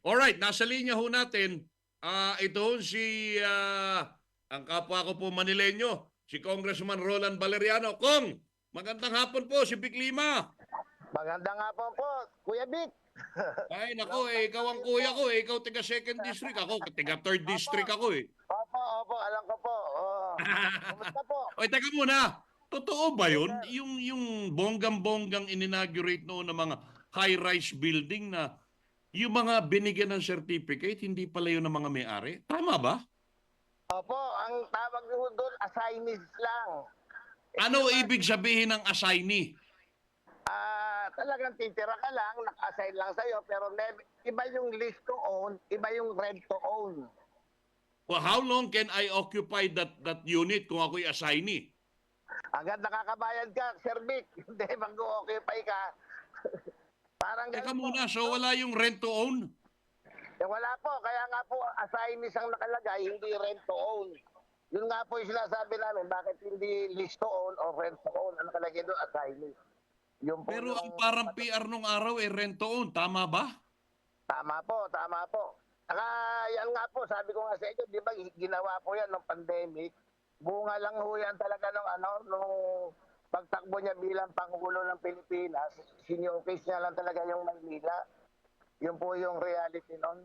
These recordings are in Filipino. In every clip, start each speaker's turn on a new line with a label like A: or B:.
A: Alright, nasa linya ho natin. Ito si ang kapwa ko po Manileño, si Congressman Roland Valeriano. Kong, magandang hapon po, si Vic Lima.
B: Maganda nga po, Kuya Vic.
A: Ay, nako,
B: Long time
A: ikaw
B: no
A: ang
B: hear po.
A: kuya ko. Ikaw taga 2nd District. Ako, taga 3rd
B: Opo,
A: District ako eh.
B: opo, alam ko po. Oh. Kumusta po?
A: Oy, teka muna. Totoo ba
B: Yes,
A: yun?
B: sir.
A: Yung bonggang-bonggang in-inaugurate noon ng mga high-rise building na yung mga binigyan ng certificate, hindi pala yun ng mga may-ari? Tama ba?
B: Opo, ang tawag nyo doon, assignees lang.
A: Ano
B: Yung
A: ibig sabihin ng assignee?
B: talagang titira ka lang, naka-assign lang sa'yo, pero iba yung list to own, iba yung rent to own.
A: Well, how long can I occupy that unit kung ako'y assignee?
B: Hanggang nakakabayad ka, Sir Vic, hindi mag-occupy ka. Parang
A: Teka
B: ganun po.
A: muna, so wala yung rent to own?
B: Wala po, kaya nga po assignees ang nakalagay, hindi rent to own. Yun nga po yung sinasabi namin, bakit hindi lease to own o rent to own ang nakalagay doon, assignees. Yun po
A: Pero
B: yung,
A: ang parang PR nung araw eh rent to own, tama ba?
B: tama po. Saka yan nga po, sabi ko nga sa inyo, di ba ginawa po yan ng pandemic, bunga lang ho yan talaga nung pagtakbo niya bilang Pangulo ng Pilipinas, siniyokis niya lang talaga yung Maynila. Yun po yung reality noon.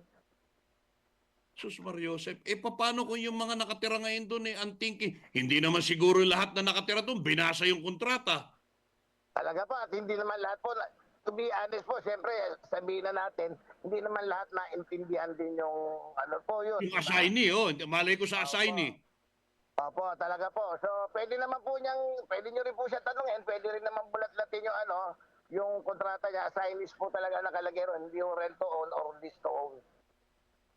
A: Sus Mariosep, paano kung yung mga nakatira ngayon doon ang thinking, hindi naman siguro lahat na nakatira doon, binasa yung kontrata.
B: Talaga pa, at hindi naman lahat po, to be honest po, siyempre, sabihin na natin, hindi naman lahat naintindihan din yung yun.
A: Yung assignee, malay ko sa assignee.
B: Opo, talaga po. So, pwede nyo rin po siya tanungin, pwede rin naman bulat-latin yung yung kontrata niya, assignees po talaga nakalagay ron, hindi yung rent to own or lease to own.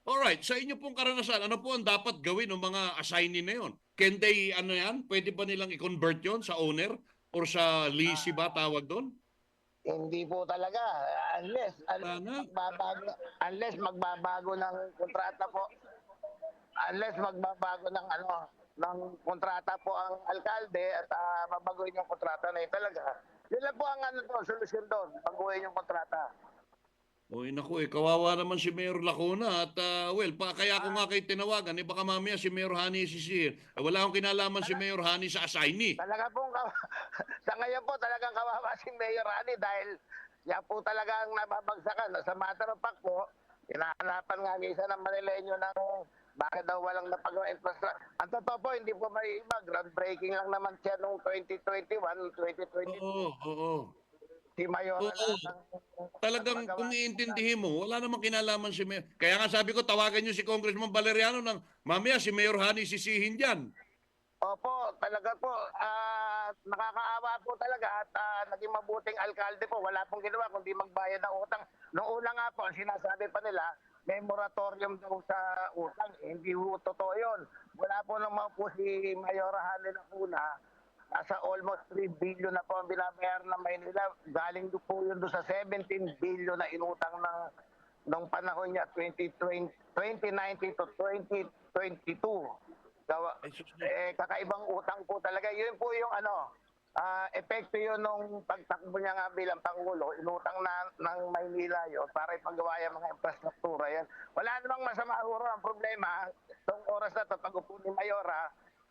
A: Alright, sa inyo pong karanasan, ano po ang dapat gawin ng mga assignee na yun? Can they, pwede ba nilang i-convert yon sa owner? Or sa leasee ba tawag doon?
B: Hindi po talaga,
A: Sana.
B: unless magbabago ng kontrata po, unless magbabago ng kontrata po ang alkalde at babaguhin yung kontrata na yun talaga. Yun lang po ang solusyon doon, baguhin yung kontrata.
A: Oy, naku kawawa naman si Mayor Lacuna at kaya ako nga kayo tinawagan, baka mamaya si Mayor Hani sisir. Wala akong kinalaman si Mayor Hani sa assignee.
B: Talaga po, sa ngayon po talagang kawawa si Mayor Rani dahil siya po talagang nababagsakan. Sa matter of fact po, hinahanapan nga isa ng Manileño ng bakit daw walang napagawa infrastructure. Ang totoo po, hindi po may iba. Groundbreaking lang naman siya noong 2021, 2022.
A: Oo.
B: Si Mayor
A: Oo. Talagang kung iintindihin mo, wala namang kinalaman si Mayor. Kaya nga sabi ko, tawagan niyo si Congressman Valeriano ng mamaya si Mayor Hani sisihin dyan.
B: Opo, talaga po. Nakakaawa po talaga at naging mabuting alkalde po. Wala pong ginawa kundi magbayad ng utang. Noong una nga po, ang sinasabi pa nila, may moratorium daw sa utang. Hindi po totoo yun. Wala po naman po si Mayor Hanel na una. Nasa almost 3 billion na po ang binabayaran ng Maynila. Galing po yun doon sa 17 billion na inutang ng panahon niya, 2019 to 2022. Kakaibang utang po talaga. Yun po yung epekto yun nung pagtakbo niya nga bilang Pangulo. Inutang ng Maynila yun para ipagawa yung mga infrastruktura yan. Wala namang masama huro. Ang problema, itong oras na ito, pag upo ni Mayora,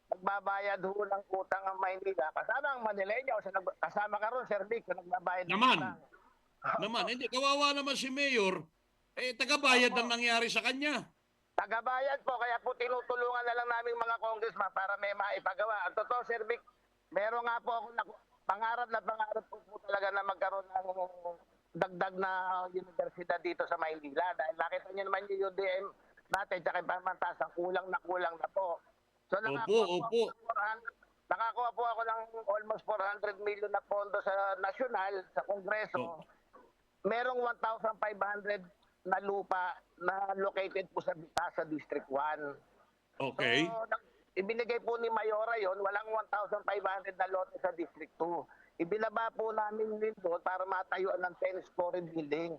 B: nagbabayad ho ng utang ang Maynila. Kasama ang Manileño. Kasama ka ron, Sir Vic, kung nagbabayad ng utang.
A: Naman, hindi. Kawawa naman si Mayor. Tagabayad ang nangyari sa kanya.
B: Tagabayad po, kaya po tinutulungan na lang namin mga congressman para may maipagawa. Ang totoo, Sir Vic, meron nga po ako pangarap po talaga na magkaroon ng dagdag na universidad dito sa Maynila. Dahil nakita niyo naman yung UDM natin, tsaka yung pamantasan, kulang na po. So nakakuha po ako ng almost 400 million na pondo sa nasyonal, sa Kongreso. Merong 1,500 na lupa na located po sa District 1.
A: Okay.
B: So, ibinigay po ni Mayora yon, walang 1,500 na lote sa District 2. Ibinaba po namin din doon para matayuan ng 10-story building.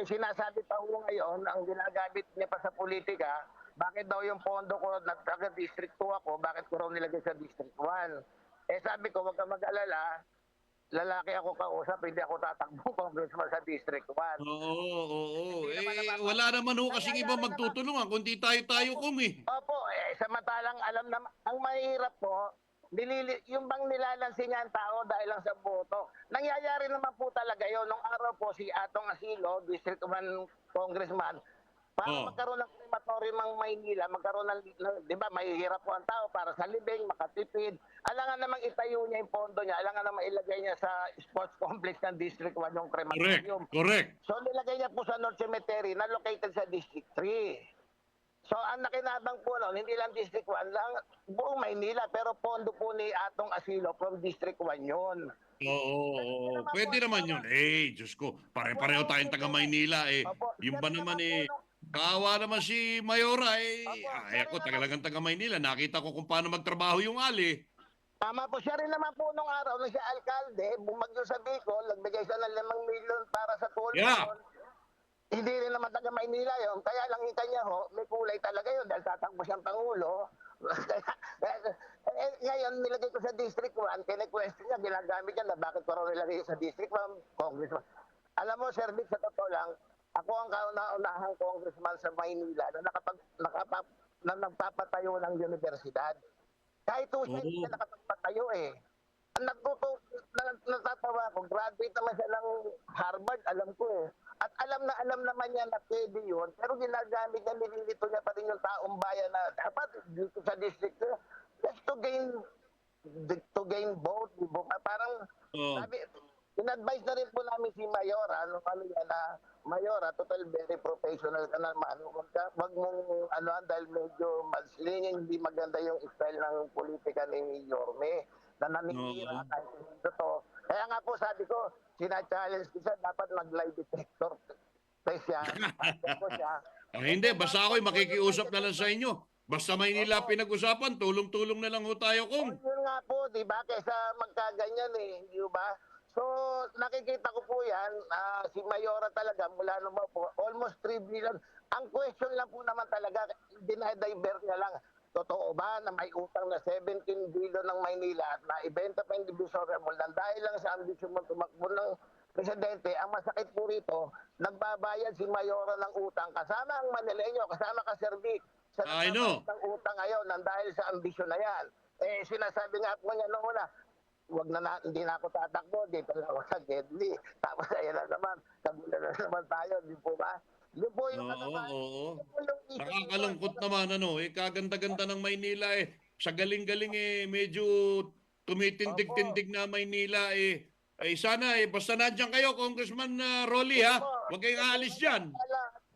B: Sinasabi pa po ngayon, ang ginagamit niya pa sa politika, bakit daw yung pondo ko na taga District 2 ako, bakit ko raw nilagay sa District 1? Sabi ko, wag ka mag-alala, lalaki ako kausap, hindi ako tatakbong congressman sa District 1.
A: Oo, oo.
B: Hindi naman
A: Wala naman ho kasing iba
B: nangyayari naman.
A: magtutulungan kundi tayo-tayo
B: Opo, samantalang alam na, ang mahirap po, yung bang nilalansi niya ang tao dahil lang sa boto. Nangyayari naman po talaga yon. Nung araw po si Atong Asilo, District 1 Congressman, para
A: Oh.
B: magkaroon ng crematorium ng Maynila, magkaroon di ba, mahihirap po ang tao para sa libing, makatipid. Alangan namang itayo niya yung pondo niya, alangan namang ilagay niya sa sports complex ng District 1 yung
A: Correct,
B: crematorium.
A: correct.
B: So nilagay niya po sa North Cemetery na located sa District 3. So ang nakinabang po noon, hindi lang District 1 lang, buong Maynila, pero pondo po ni Atong Asilo from District 1 yun.
A: Oo, oo. Pwede naman yun. Diyos ko, pare-pareho tayong taga Maynila
B: Opo.
A: Yung ba
B: Siya rin
A: naman
B: po
A: kaawa naman si Mayora
B: Opo,
A: ako
B: siya rin
A: talagang taga Maynila. Nakita ko kung paano magtrabaho yung ali.
B: Tama po, siya rin naman po nung araw, nung siya alkalde, bumagyo sa Bicol, nagbigay siya ng 5 milyon para sa tulong.
A: Yeah.
B: Hindi rin naman taga Maynila yun. Kaya lang yung kanya may kulay talaga yun dahil tatakbo siyang Pangulo. Ngayon, nilagay ko sa District 1, kine-question niya, ginagamit niya na bakit ko raw nilagay sa District 1, Congressman. Alam mo, Sir Vic, sa totoo lang, ako ang kauna-unahang congressman sa Maynila na nagpapatayo ng universidad. Kahit siya hindi siya nakapagpatayo Ang natatawa ko, graduate naman siya ng Harvard, alam ko At alam naman niya na pwede yun, pero ginagamit niya, nililito niya pa rin yung taong bayan na dapat dito sa district just to gain vote. Parang, sabi, in-advise na rin po namin si Mayora, na Mayora, total very professional ka naman. Wag mong dahil medyo maslingin, hindi maganda yung style ng politika ni Yorme na naninira kahit hindi totoo. Kaya nga po sabi ko, sina-challenge ko siya, dapat mag-lie detector test siya.
A: Hindi, basta ako'y makikiusap na lang sa inyo. Basta Maynila pinag-usapan, tulong-tulong na lang ho tayo kung.
B: Yun nga po, di ba? Kaysa magkaganyan di ba? So, nakikita ko po yan, si Mayora talaga, mula naman po, almost 3 billion. Ang question lang po naman talaga, dinadivert niya lang. Totoo ba na may utang na 17 billion ng Maynila at naibenta pa yung Divisoria Mall dahil lang sa ambisyon mo tumakbo ng presidente, ang masakit po rito, nagbabayad si Mayora ng utang kasama ang Manileño, kasama ka Sir Vic, sa
A: I know.
B: ng utang ngayon dahil sa ambisyon na yan. Sinasabi nga po niya noong una, hindi na ako tatakbo, dito na ako sa Gedli. Tapos ayan na naman, kabilan na naman tayo, di po ba? Yun po yung
A: Oo. Nakakalungkot naman kaganda-ganda ng Maynila Sa galing-galing medyo tumitindig-tindig na Maynila sana basta nandiyan kayo Congressman Rolly Huwag kayong aalis diyan.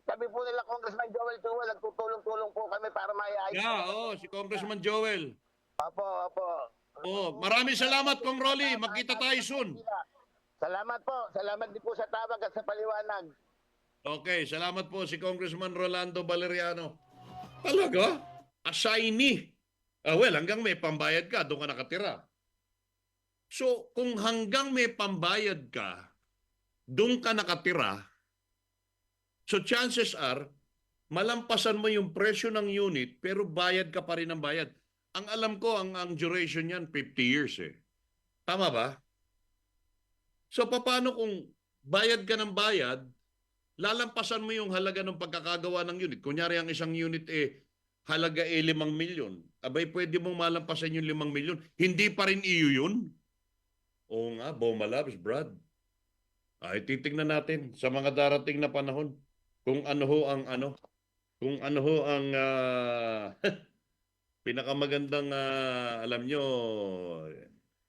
B: Sabi po nila Congressman Joel Tuwa, nagtutulong-tulong po kami para maiayos.
A: Si Congressman Joel.
B: Opo.
A: Maraming salamat Kong Rolly. Magkita tayo soon.
B: Salamat po. Salamat din po sa tawag at sa paliwanag.
A: Okay, salamat po si Congressman Rolando Valeriano. Talaga? Assignee. Hanggang may pambayad ka, doon ka nakatira. So, kung hanggang may pambayad ka, doon ka nakatira, so chances are, malampasan mo yung presyo ng unit, pero bayad ka pa rin ng bayad. Ang alam ko, ang duration yan, 50 years Tama ba? So, paano kung bayad ka ng bayad, lalampasan mo yung halaga ng pagkakagawa ng unit. Kunyari ang isang unit halaga 5 milyon. Abay, pwede mong malampasan yung 5 milyon. Hindi pa rin iyo yun. Oo nga, Bomalabs, Brad. Titignan natin sa mga darating na panahon kung ano ho ang pinakamagandang alam nyo,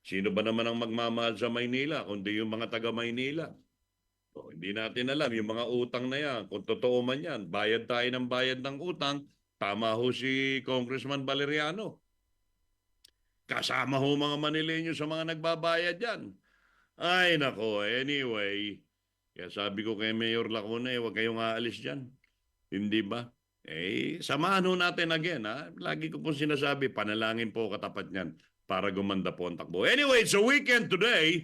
A: sino ba naman ang magmamahal sa Maynila kundi yung mga taga Maynila. Hindi natin alam yung mga utang na yan. Kung totoo man yan, bayad tayo ng bayad ng utang. Tama ho si Congressman Valeriano. Kasama ho mga Manileño sa mga nagbabayad yan. Ay nako, anyway. Kaya sabi ko kay Mayor Lacuna, huwag kayong aalis dyan. Hindi ba? Samahan ho natin again. Lagi ko po sinasabi, panalangin po katapat niyan para gumanda po ang takbo. Anyway, it's a weekend today.